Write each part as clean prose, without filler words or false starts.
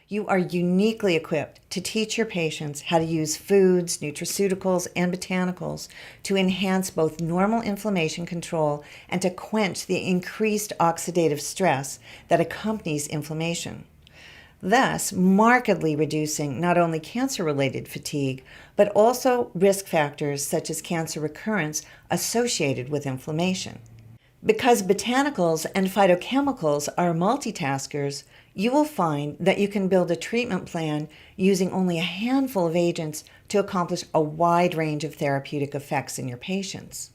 You are uniquely equipped to teach your patients how to use foods, nutraceuticals, and botanicals to enhance both normal inflammation control and to quench the increased oxidative stress that accompanies inflammation, thus markedly reducing not only cancer-related fatigue, but also risk factors such as cancer recurrence associated with inflammation. Because botanicals and phytochemicals are multitaskers, you will find that you can build a treatment plan using only a handful of agents to accomplish a wide range of therapeutic effects in your patients.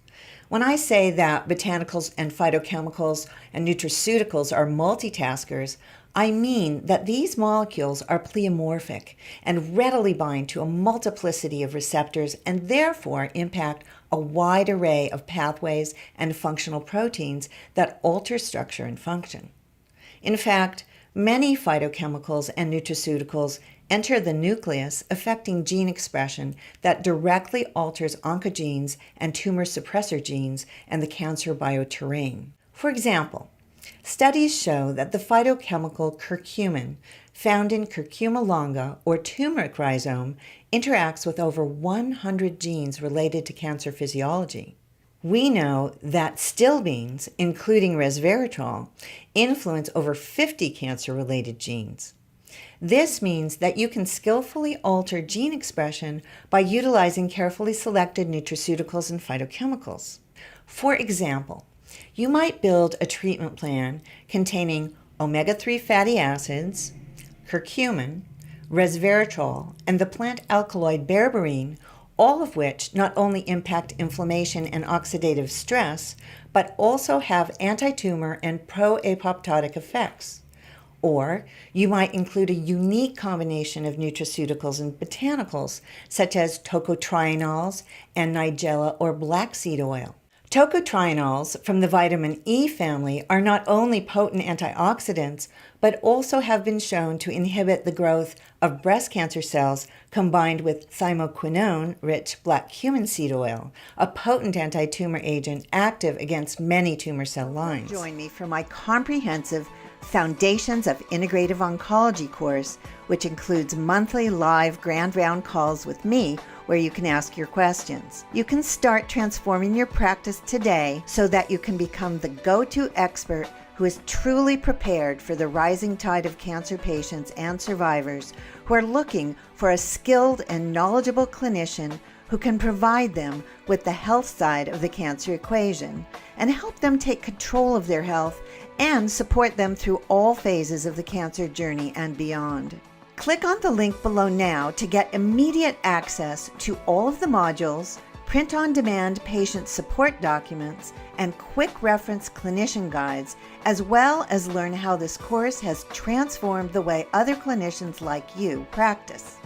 When I say that botanicals and phytochemicals and nutraceuticals are multitaskers, I mean that these molecules are pleomorphic and readily bind to a multiplicity of receptors and therefore impact a wide array of pathways and functional proteins that alter structure and function. In fact, many phytochemicals and nutraceuticals enter the nucleus, affecting gene expression that directly alters oncogenes and tumor suppressor genes and the cancer bioterrain. For example, studies show that the phytochemical curcumin, found in curcuma longa or turmeric rhizome, interacts with over 100 genes related to cancer physiology. We know that still beans, including resveratrol, influence over 50 cancer-related genes. This means that you can skillfully alter gene expression by utilizing carefully selected nutraceuticals and phytochemicals. For example, you might build a treatment plan containing omega-3 fatty acids, curcumin, resveratrol, and the plant alkaloid berberine, all of which not only impact inflammation and oxidative stress, but also have anti-tumor and pro-apoptotic effects. Or you might include a unique combination of nutraceuticals and botanicals, such as tocotrienols and nigella or black seed oil. Tocotrienols from the vitamin E family are not only potent antioxidants, but also have been shown to inhibit the growth of breast cancer cells combined with thymoquinone-rich black cumin seed oil, a potent anti-tumor agent active against many tumor cell lines. Join me for my comprehensive Foundations of Integrative Oncology course, which includes monthly live grand round calls with me where you can ask your questions. You can start transforming your practice today so that you can become the go-to expert who is truly prepared for the rising tide of cancer patients and survivors who are looking for a skilled and knowledgeable clinician who can provide them with the health side of the cancer equation and help them take control of their health and support them through all phases of the cancer journey and beyond. Click on the link below now to get immediate access to all of the modules, print-on-demand patient support documents, and quick reference clinician guides, as well as learn how this course has transformed the way other clinicians like you practice.